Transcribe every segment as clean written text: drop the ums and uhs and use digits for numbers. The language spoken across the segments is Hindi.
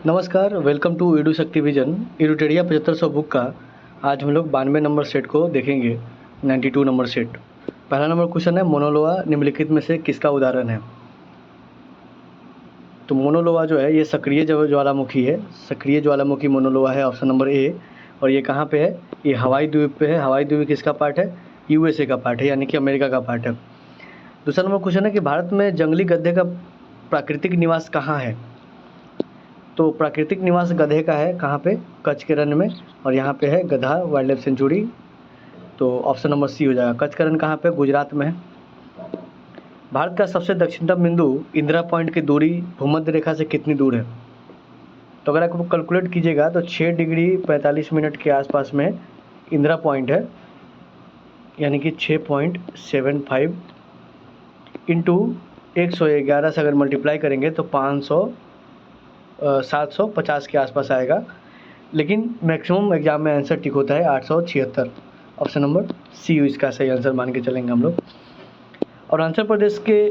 नमस्कार, वेलकम टू एडू शक्ति विजन। एडुटेरिया 7500 बुक का आज हम लोग 92 नंबर सेट को देखेंगे। 92 नंबर सेट। पहला नंबर क्वेश्चन है, मोनोलोआ निम्नलिखित में से किसका उदाहरण है? तो मोनोलोआ जो है ये सक्रिय ज्वालामुखी है। सक्रिय ज्वालामुखी मोनोलोआ है, ऑप्शन नंबर ए। और ये कहाँ पे है? ये हवाई द्वीप पे है। हवाई द्वीप किसका पार्ट है? यूएसए का पार्ट है, यानी कि अमेरिका का पार्ट है। दूसरा नंबर क्वेश्चन है कि भारत में जंगली गधे का प्राकृतिक निवास कहाँ है? तो प्राकृतिक निवास गधे का है कहाँ पे? कच्छ के रण में। और यहाँ पे है गधा वाइल्ड लाइफ सेंचुरी। तो ऑप्शन नंबर सी हो जाएगा। कच्छ का रण कहाँ पे? गुजरात में है। भारत का सबसे दक्षिणतम बिंदु इंदिरा पॉइंट की दूरी भूमध्य रेखा से कितनी दूर है? तो अगर आपको कैलकुलेट कीजिएगा तो 6 डिग्री 45 मिनट के आसपास में इंदिरा पॉइंट है, यानी कि 6.75 इंटू 111 से अगर मल्टीप्लाई करेंगे तो 750 के आसपास आएगा। लेकिन मैक्सिमम एग्जाम में आंसर टिक होता है 876। ऑप्शन नंबर सी इसका सही आंसर मान के चलेंगे हम लोग। और आंध्र प्रदेश के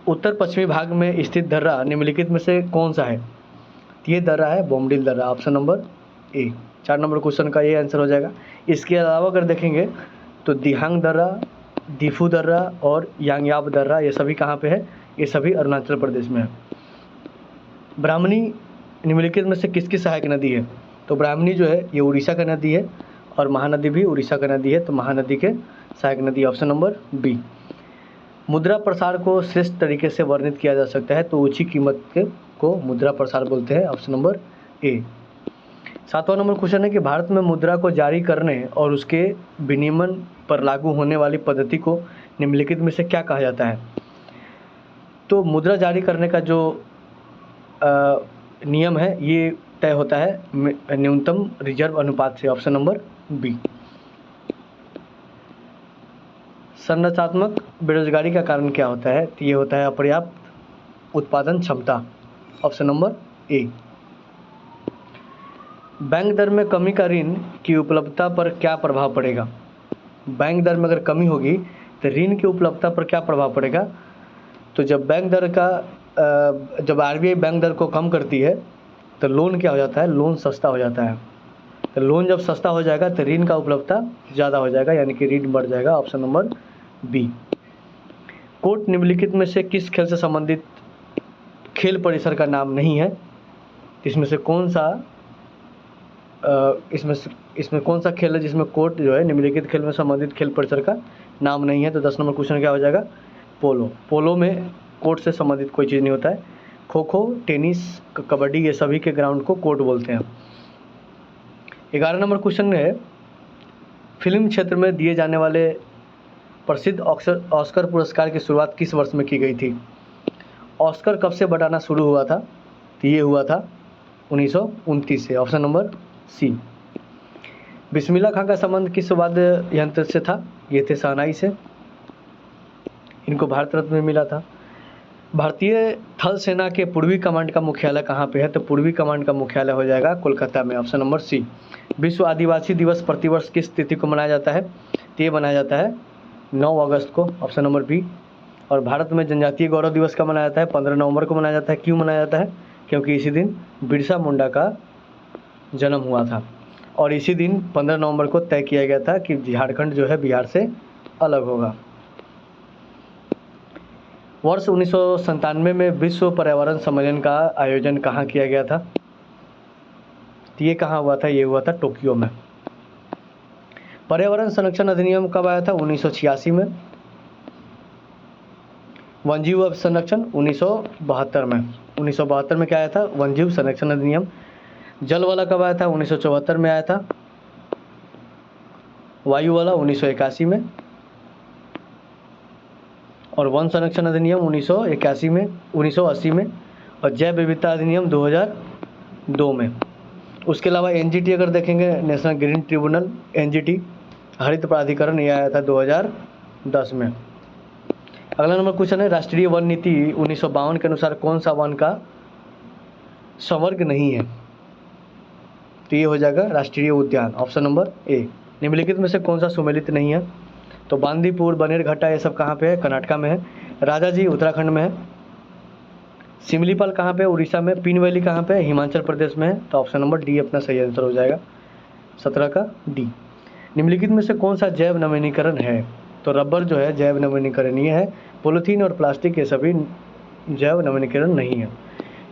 उत्तर पश्चिमी भाग में स्थित दर्रा निम्नलिखित में से कौन सा है? ये दर्रा है बोमडिल दर्रा, ऑप्शन नंबर ए। 4 नंबर क्वेश्चन का ये आंसर हो जाएगा। इसके अलावा अगर देखेंगे तो दिहांग दर्रा, दीफू दर्रा और यांगयाब दर्रा, ये सभी कहाँ पे है? ये सभी अरुणाचल प्रदेश में है। ब्राह्मणी निम्नलिखित में से किसकी सहायक नदी है? तो ब्राह्मणी जो है ये उड़ीसा का नदी है और महानदी भी उड़ीसा का नदी है, तो महानदी के सहायक नदी, ऑप्शन नंबर बी। मुद्रा प्रसार को श्रेष्ठ तरीके से वर्णित किया जा सकता है, तो ऊंची कीमत को मुद्रा प्रसार बोलते हैं, ऑप्शन नंबर ए। 7वां नंबर क्वेश्चन है कि भारत में मुद्रा को जारी करने और उसके विनियमन पर लागू होने वाली पद्धति को निम्नलिखित में से क्या कहा जाता है? तो मुद्रा जारी करने का जो नियम है ये तय होता है न्यूनतम रिजर्व अनुपात से, ऑप्शन नंबर बी। संरचनात्मक बेरोजगारी का कारण क्या होता है? तो ये होता है अपर्याप्त उत्पादन क्षमता, ऑप्शन नंबर ए। बैंक दर में कमी का ऋण की उपलब्धता पर क्या प्रभाव पड़ेगा? बैंक दर में अगर कमी होगी तो ऋण की उपलब्धता पर क्या प्रभाव पड़ेगा? तो जब बैंक दर का जब आरबीआई बैंक दर को कम करती है तो लोन क्या हो जाता है? लोन सस्ता हो जाता है। तो लोन जब सस्ता हो जाएगा तो ऋण का उपलब्धता ज़्यादा हो जाएगा, यानी कि ऋण बढ़ जाएगा, ऑप्शन नंबर बी। कोर्ट निम्नलिखित में से किस खेल से संबंधित खेल परिसर का नाम नहीं है? इसमें से कौन सा इसमें कौन सा खेल है जिसमें कोर्ट जो है निम्नलिखित खेल में संबंधित खेल परिसर का नाम नहीं है? तो 10 नंबर क्वेश्चन क्या हो जाएगा? पोलो। पोलो में कोर्ट से संबंधित कोई चीज़ नहीं होता है। खो खो, टेनिस, कबड्डी, ये सभी के ग्राउंड को कोर्ट बोलते हैं। 11 नंबर क्वेश्चन है, फिल्म क्षेत्र में दिए जाने वाले प्रसिद्ध ऑस्कर पुरस्कार की शुरुआत किस वर्ष में की गई थी? ऑस्कर कब से बंटाना शुरू हुआ था? तो ये हुआ था 1929 से, ऑप्शन नंबर सी। बिस्मिल्लाह खां का संबंध किस वाद्य यंत्र से था? ये थे शहनाई से। इनको भारत रत्न में मिला था। भारतीय थल सेना के पूर्वी कमांड का मुख्यालय कहाँ पे है? तो पूर्वी कमांड का मुख्यालय हो जाएगा कोलकाता में, ऑप्शन नंबर सी। विश्व आदिवासी दिवस प्रतिवर्ष किस तिथि को मनाया जाता है? तो ये मनाया जाता है 9 अगस्त को, ऑप्शन नंबर बी। और भारत में जनजातीय गौरव दिवस कब मनाया जाता है? 15 नवंबर को मनाया जाता है। क्यों मनाया जाता है? क्योंकि इसी दिन बिरसा मुंडा का जन्म हुआ था और इसी दिन 15 नवंबर को तय किया गया था कि झारखंड जो है बिहार से अलग होगा। वर्ष 1997 में विश्व पर्यावरण सम्मेलन का आयोजन कहाँ किया गया था? तो ये कहाँ हुआ था? ये हुआ था टोक्यो में। पर्यावरण संरक्षण अधिनियम कब आया था? 1986 में। वन्यजीव संरक्षण 1972 में। 1972 में क्या आया था? वन्यजीव संरक्षण अधिनियम। जल वाला कब आया था? 1974 में आया था। वायु वाला 1981 में। और वन संरक्षण अधिनियम 1981 में, 1980 में। और जैव विविधता अधिनियम 2002 में। उसके अलावा एनजीटी अगर देखेंगे, नेशनल ग्रीन ट्रिब्यूनल, एनजीटी हरित प्राधिकरण, ये आया था 2010 में। अगला नंबर क्वेश्चन है, राष्ट्रीय वन नीति 1952 के अनुसार कौन सा वन का संवर्ग नहीं है? तो ये हो जाएगा राष्ट्रीय उद्यान, ऑप्शन नंबर ए। निम्नलिखित में से कौन सा सुमेलित नहीं है? तो बांदीपुर, बनेरघट्टा, ये सब कहाँ पे है? कर्नाटका में है। राजाजी उत्तराखंड में है। सिमलीपाल कहाँ पे? उड़ीसा में। पीन वैली कहाँ पे? हिमाचल प्रदेश में है। तो ऑप्शन नंबर डी अपना सही आंसर हो जाएगा 17 का डी। निम्नलिखित में से कौन सा जैव नवीनीकरण है? तो रबर जो है जैव नवीनीकरणीय है। पॉलीथीन और प्लास्टिक ये सभी जैव नवीनीकरण नहीं है।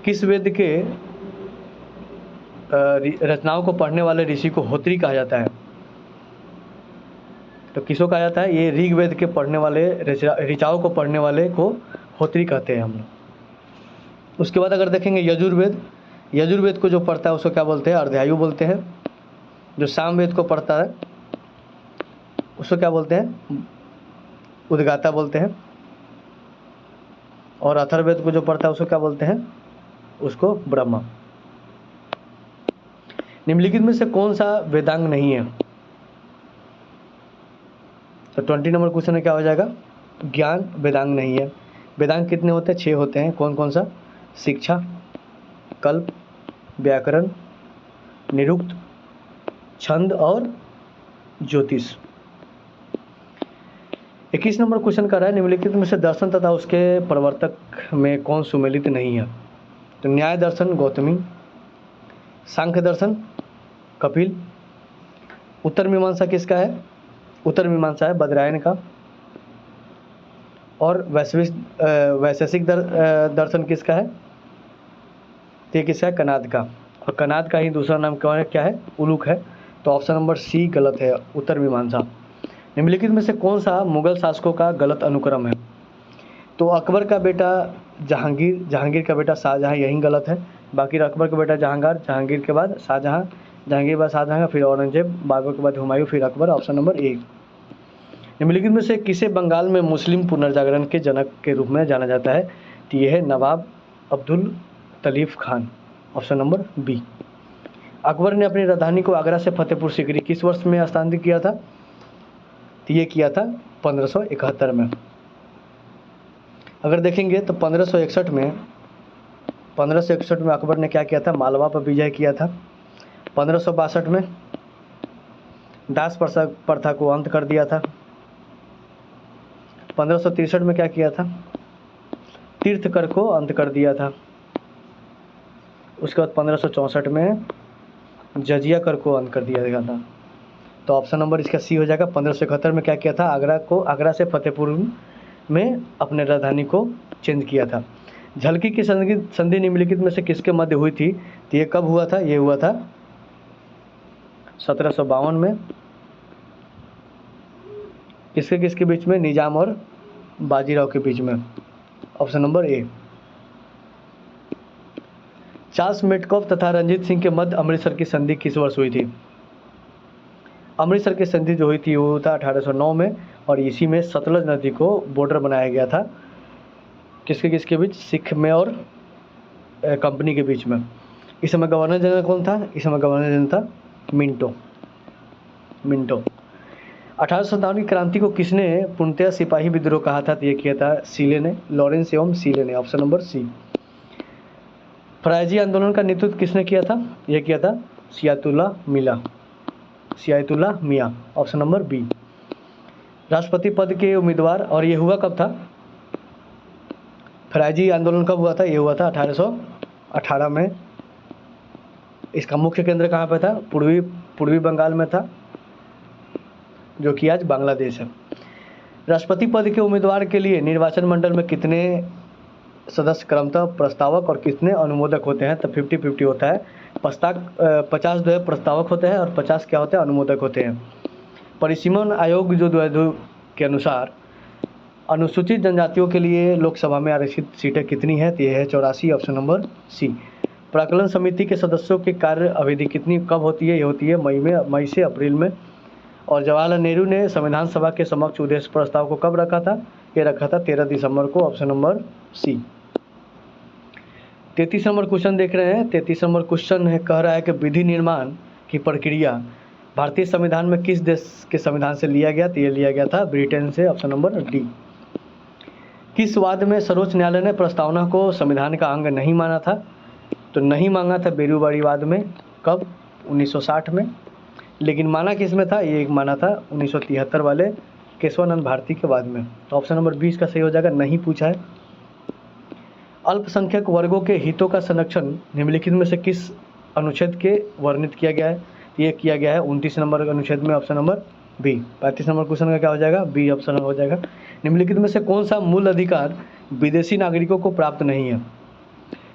किस वेद के रचनाओं को पढ़ने वाले ऋषि को होत्री कहा जाता है? तो किसको कहा जाता है? ये ऋग्वेद के पढ़ने वाले ऋचाओं को पढ़ने वाले को होत्री कहते हैं हम लोग। उसके बाद अगर देखेंगे यजुर्वेद, यजुर्वेद को जो पढ़ता है उसको क्या बोलते हैं? अर्धायु बोलते हैं। जो सामवेद को पढ़ता है उसको क्या बोलते हैं? उद्गाता बोलते हैं। और अथर्ववेद को जो पढ़ता है उसको क्या बोलते हैं? उसको ब्रह्मा। निम्नलिखित में से कौन सा वेदांग नहीं है? तो 20 नंबर क्वेश्चन में क्या हो जाएगा? ज्ञान वेदांग नहीं है। वेदांग कितने होते हैं? 6 होते हैं। कौन कौन सा? शिक्षा, कल्प, व्याकरण, निरुक्त, छंद और ज्योतिष। 21 नंबर क्वेश्चन कर रहा है निम्नलिखित में से दर्शन तथा उसके प्रवर्तक में कौन सुमेलित नहीं है? तो न्याय दर्शन गौतमी, सांख्य दर्शन कपिल, उत्तर मीमांसा किसका है? उत्तर मीमांसा है बदरायन का। और वैशेषिक दर्शन किसका है? तो ये किसका है? कनाद का। और कनाद का ही दूसरा नाम क्या है? उलूक है। तो ऑप्शन नंबर सी गलत है, उत्तर मीमांसा। निम्नलिखित में से कौन सा मुगल शासकों का गलत अनुक्रम है? तो अकबर का बेटा जहांगीर, जहांगीर का बेटा शाहजहां, यही गलत है। बाकी अकबर का बेटा जहांगीर, जहांगीर के बाद शाहजहां, जहांगीर के बाद शाहजहां, फिर औरंगजेब, बाबर के बाद हुमायूं, फिर अकबर। ऑप्शन नंबर ए। निम्नलिखित में से किसे बंगाल में मुस्लिम पुनर्जागरण के जनक के रूप में जाना जाता है? तो यह है नवाब अब्दुल तलीफ खान। Option number B. अकबर ने अपनी राजधानी को आगरा से फतेहपुर सीकरी किस वर्ष में स्थानांतरित किया था? तो ये किया था 1571 में। अगर देखेंगे तो 1561 में अकबर ने क्या किया था? मालवा पर विजय किया था। 1562 में दास प्रथा को अंत कर दिया था। 1563 में क्या किया था? तीर्थ कर को अंत कर दिया था। उसके बाद 1564 में जजिया कर को अंत कर दिया गया था। तो ऑप्शन नंबर इसका सी हो जाएगा। 1571 में क्या किया था? आगरा से फतेहपुर में अपने राजधानी को चेंज किया था। झलकी की संधि निम्नलिखित में से किसके मध्य हुई थी? तो ये कब हुआ था? ये हुआ था 1752 में। किसके बीच में? निजाम और बाजीराव के बीच में। ऑप्शन नंबर ए। चार्ल्स मेटकॉफ तथा रंजीत सिंह के मध्य अमृतसर की संधि किस वर्ष हुई थी? अमृतसर की संधि जो हुई थी वो था 1809 में। और इसी में सतलज नदी को बॉर्डर बनाया गया था। किसके बीच? सिख में और कंपनी के बीच में। इस समय गवर्नर जनरल कौन था? इस समय गवर्नर जनरल था मिंटो। 1857 की क्रांति को किसने पूर्णतः सिपाही विद्रोह कहा था? तो ये किया था सीले ने, लॉरेंस एवं सीले ने। ऑप्शन नंबर सी। फरायजी आंदोलन का नेतृत्व किसने किया था? यह किया था Siyatullah Miyan. Option number B. राष्ट्रपति पद के उम्मीदवार, और ये हुआ कब था? फरायजी आंदोलन कब हुआ था? ये हुआ था 1818 में। इसका मुख्य केंद्र कहाँ पे था? पूर्वी बंगाल में था, जो कि आज बांग्लादेश है। राष्ट्रपति पद के उम्मीदवार के लिए निर्वाचन मंडल में कितने सदस्य क्रमतः प्रस्तावक और कितने अनुमोदक होते हैं? तो 50-50 होता है। 50 जो है प्रस्तावक होते हैं और 50 क्या होते हैं? अनुमोदक होते हैं। परिसीमन आयोग जो 2002 के अनुसार अनुसूचित जनजातियों के लिए लोकसभा में आरक्षित सीटें कितनी हैं? तो ये है 84। Option number C. प्राक्कलन समिति के सदस्यों की कार्य अवधि कितनी कब होती है? ये होती है मई से अप्रैल में। और जवाहरलाल नेहरू ने संविधान सभा के समक्ष उद्देश्य प्रस्ताव को कब रखा था? ये रखा था 13 दिसंबर को। Option number C. 33 number question देख रहे हैं। 33 नंबर क्वेश्चन है, कह रहा है कि विधि निर्माण की प्रक्रिया भारतीय संविधान में किस देश के संविधान से लिया गया? तो ये लिया गया था ब्रिटेन से। Option number D. किस वाद में सर्वोच्च न्यायालय ने प्रस्तावना को संविधान का अंग नहीं माना था? तो नहीं मांगा था बेरूबाड़ी वाद में। कब? 1960 में। लेकिन माना किस में था? ये माना था 1973 वाले केशवानंद भारती के वाद में। तो ऑप्शन नंबर 20 का सही हो जाएगा, नहीं पूछा है। अल्पसंख्यक वर्गों के हितों का संरक्षण निम्नलिखित में से किस अनुच्छेद के वर्णित किया गया है? ये किया गया है 29 नंबर अनुच्छेद में, option number B. 35 number question का क्या हो जाएगा? बी ऑप्शन हो जाएगा। निम्नलिखित में से कौन सा मूल अधिकार विदेशी नागरिकों को प्राप्त नहीं है?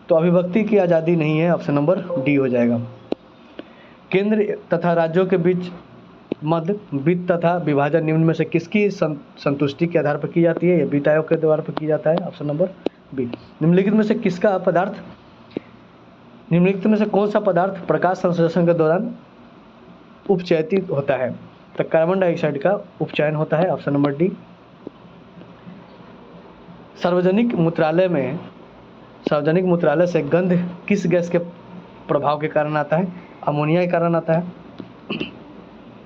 तो अभिव्यक्ति की आज़ादी नहीं है, ऑप्शन नंबर डी हो जाएगा। केंद्र तथा राज्यों के बीच मध्य वित्त तथा विभाजन निम्न में से किसकी संतुष्टि के आधार पर की जाती है? यह वित्त आयोग के आधार पर की जाता है, ऑप्शन नंबर बी। निम्नलिखित में से कौन सा पदार्थ प्रकाश संश्लेषण के दौरान उपचयित होता है? तो कार्बन डाइऑक्साइड का उपचयन होता है, ऑप्शन नंबर डी। सार्वजनिक मूत्रालय से गंध किस गैस के प्रभाव के कारण आता है? अमोनिया के कारण आता है।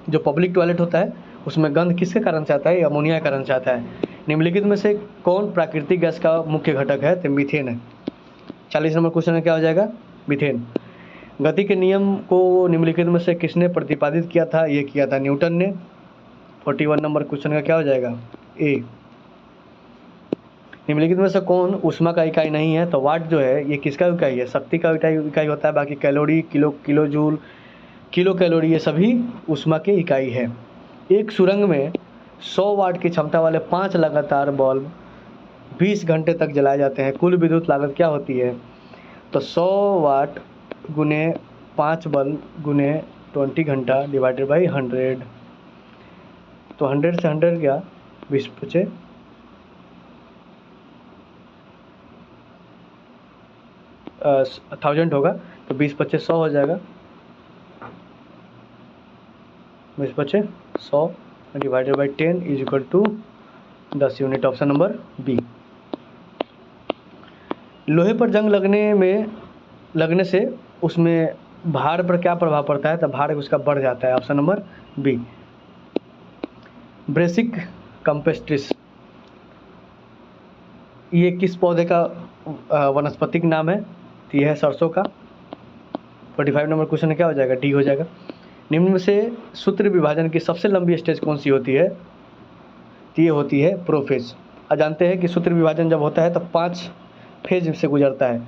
जो पब्लिक टॉयलेट होता है उसमें गंध किसके कारण से आता है? अमोनिया के कारण से आता है। निम्नलिखित में से कौन प्राकृतिक गैस का मुख्य घटक है? तो मीथेन है। 40 नंबर क्वेश्चन में क्या हो जाएगा? मीथेन। गति के नियम को निम्नलिखित में से किसने प्रतिपादित किया था? ये किया था न्यूटन ने। 41 नंबर क्वेश्चन का क्या हो जाएगा? ए। निम्नलिखित में से कौन ऊष्मा का इकाई नहीं है? तो वाट जो है ये किसका इकाई है? शक्ति का इकाई होता है। बाकी calorie, kilo joule, kilo calorie ये सभी ऊष्मा की इकाई है। एक सुरंग में 100 वाट की क्षमता वाले 5 लगातार बल्ब 20 घंटे तक जलाए जाते हैं। कुल विद्युत लागत क्या होती है? तो 100 वाट गुने 5 बल्ब गुने 20 घंटा डिवाइडेड बाई 100। तो 100 से 100 गया, 20 बचे 1000 होगा। तो 20 बचे 100 हो जाएगा। 20 बचे 100 divided by 10 is equal to 10 unit, option number B. लोहे पर जंग लगने से उसमें भार पर क्या प्रभाव पड़ता है? तो भार उसका बढ़ जाता है, ऑप्शन नंबर बी। ब्रेसिक कंपेस्ट्रिस ये किस पौधे का वनस्पतिक नाम है? तो यह है सरसों का। 45 नंबर क्वेश्चन क्या हो जाएगा? डी हो जाएगा। निम्न में से सूत्र विभाजन की सबसे लंबी स्टेज कौन सी होती है? तो ये होती है प्रोफेज। जानते हैं कि सूत्र विभाजन जब होता है तो 5 फेज से गुजरता है।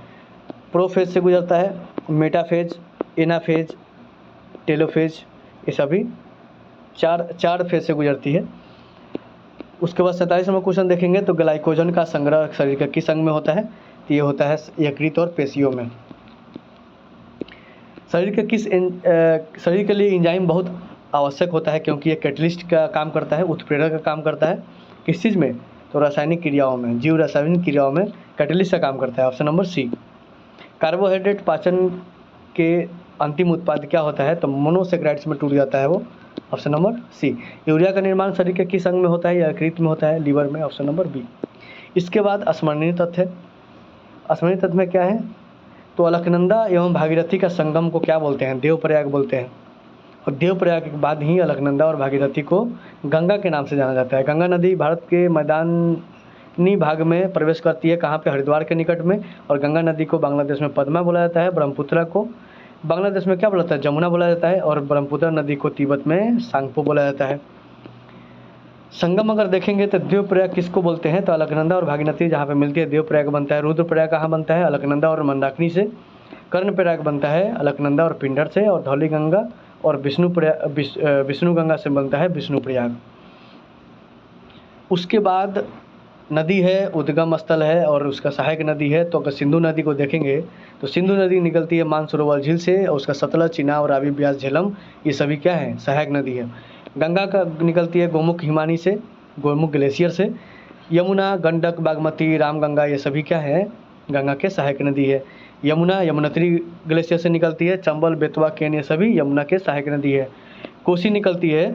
प्रोफेज से गुजरता है, मेटाफेज, एनाफेज, टेलोफेज, ये सभी चार फेज से गुजरती है। उसके बाद 47 नंबर क्वेश्चन देखेंगे तो ग्लाइकोजन का संग्रह शरीर के किस अंग में होता है? तो ये होता है यकृत और पेशियों में। शरीर के लिए एंजाइम बहुत आवश्यक होता है क्योंकि ये कैटलिस्ट का काम करता है, उत्प्रेरक का काम करता है। किस चीज़ में? तो रासायनिक क्रियाओं में, जीव रासायनिक क्रियाओं में कैटलिस्ट का काम करता है, ऑप्शन नंबर सी। कार्बोहाइड्रेट पाचन के अंतिम उत्पाद क्या होता है? तो मोनोसेक्राइड्स में टूट जाता है वो, ऑप्शन नंबर सी। यूरिया का निर्माण शरीर के किस अंग में होता है? या यकृत में होता है, लीवर में, ऑप्शन नंबर बी। इसके बाद स्मरणीय तथ्य। स्मरणीय तथ्य में क्या है? तो अलकनंदा एवं भागीरथी का संगम को क्या बोलते हैं? देवप्रयाग बोलते हैं। और देवप्रयाग के बाद ही अलकनंदा और भागीरथी को गंगा के नाम से जाना जाता है। गंगा नदी भारत के मैदानी भाग में प्रवेश करती है, कहाँ पे? हरिद्वार के निकट में। और गंगा नदी को बांग्लादेश में पद्मा बोला जाता है, ब्रह्मपुत्रा को बांग्लादेश में क्या बोला जाता है? जमुना बोला जाता है, और ब्रह्मपुत्र नदी को तिब्बत में सांगपो बोला जाता है। संगम अगर देखेंगे तो देवप्रयाग किसको बोलते हैं? तो अलकनंदा और भागीरथी जहाँ पे मिलती है देवप्रयाग बनता है। रुद्रप्रयाग कहाँ बनता है? अलकनंदा और मंदाकिनी से। कर्णप्रयाग बनता है अलकनंदा और पिंडर से। और धौली गंगा और विष्णु गंगा से बनता है विष्णुप्रयाग। उसके बाद नदी है, उद्गम स्थल है और उसका सहायक नदी है। तो अगर सिंधु नदी को देखेंगे तो सिंधु नदी निकलती है मानसरोवर झील से, और उसका सतलज, चिनाब, रावी, ब्यास, झेलम ये सभी क्या है? सहायक नदी है। गंगा का निकलती है गोमुख हिमानी से, गोमुख ग्लेशियर से। यमुना, गंडक, बागमती, रामगंगा ये सभी क्या है? गंगा के सहायक नदी है। यमुना यमुनोत्री ग्लेशियर से निकलती है। चंबल, बेतवा, केन ये सभी यमुना के सहायक नदी है। कोसी निकलती है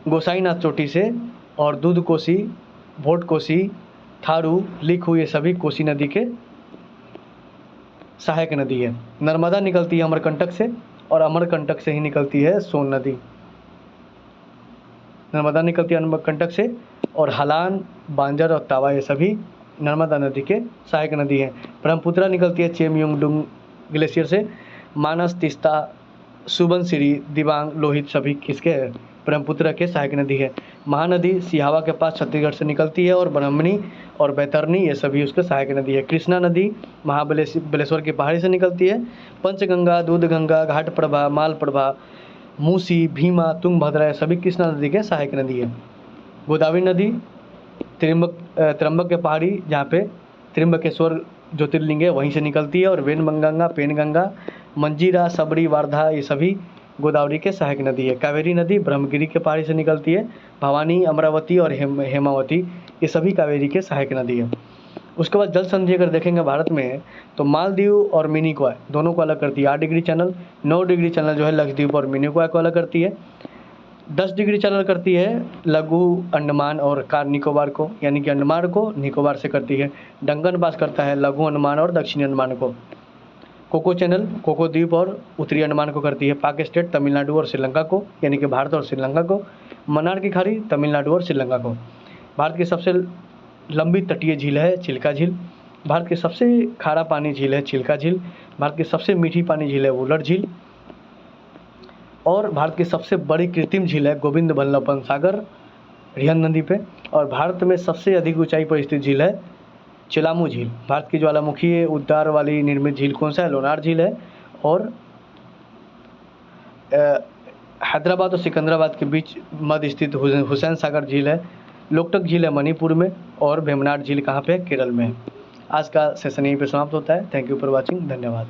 गोसाईनाथ चोटी से, और दूध कोसी, भोट कोसी, थारू, लिखू ये सभी कोसी नदी के सहायक नदी है। नर्मदा निकलती है अमरकंटक से, और अमरकंटक से ही निकलती है सोन नदी। नर्मदा निकलती है अमरकंटक से, और हलान, बांजर और तावा ये सभी नर्मदा नदी के सहायक नदी है। ब्रह्मपुत्रा निकलती है चेमयुंगडुंग ग्लेशियर से। मानस, तीस्ता, सुबनसिरी, दिबांग, लोहित सभी किसके हैं? ब्रह्मपुत्र के सहायक नदी है। महानदी सिहावा के पास छत्तीसगढ़ से निकलती है और ब्राह्मणी और बैतरनी ये सभी उसके सहायक नदी है। कृष्णा नदी महाबलेश्वर की पहाड़ी से निकलती है। पंचगंगा, दूधगंगा, घाटप्रभा, मालप्रभा, मूसी, भीमा, तुंगभद्रा ये सभी कृष्णा नदी के सहायक नदी है। गोदावरी नदी त्र्यंबक के पहाड़ी जहाँ पे त्र्यंबकेश्वर ज्योतिर्लिंग है वहीं से निकलती है। और वेनगंगा, पेनगंगा, मंजीरा, सबरी, वारधा ये सभी गोदावरी के सहायक नदी है। कावेरी नदी ब्रह्मगिरी के पहाड़ी से निकलती है। भवानी, अमरावती और हेमावती ये सभी कावेरी के सहायक नदी है। उसके बाद जल संधि अगर देखेंगे भारत में तो मालदीव और मिनिकॉय दोनों को अलग करती है 8 डिग्री चैनल। 9 डिग्री चैनल जो है लक्षद्वीप और मिनिकॉय को अलग करती है। 10 डिग्री चैनल करती है लघु अंडमान और कार निकोबार को, यानी कि अंडमान को निकोबार से करती है। डंगन पास करता है लघु अंडमान और दक्षिणी अंडमान को। कोको चैनल कोको द्वीप और उत्तरी अंडमान को करती है। पाक स्टेट तमिलनाडु और श्रीलंका को, यानी कि भारत और श्रीलंका को। मन्नार की खाड़ी तमिलनाडु और श्रीलंका को। भारत की सबसे लंबी तटीय झील है चिल्का झील। भारत की सबसे खारा पानी झील है चिल्का झील। भारत की सबसे मीठी पानी झील है वुलर झील। और भारत की सबसे बड़ी कृत्रिम झील है गोविंद बल्लभ पंत सागर रिहंद नदी पे। और भारत में सबसे अधिक ऊंचाई पर स्थित झील है चिलामू झील। भारत की ज्वालामुखी उद्गार वाली निर्मित झील कौन सा है? लोनार झील है। और हैदराबाद और सिकंदराबाद के बीच मध्य स्थित हुसैन सागर झील है। लोकटक झील है मणिपुर में। और वेम्बनाड झील कहाँ पे? केरल में। आज का सेशन यहीं पे समाप्त होता है। Thank you for watching. धन्यवाद।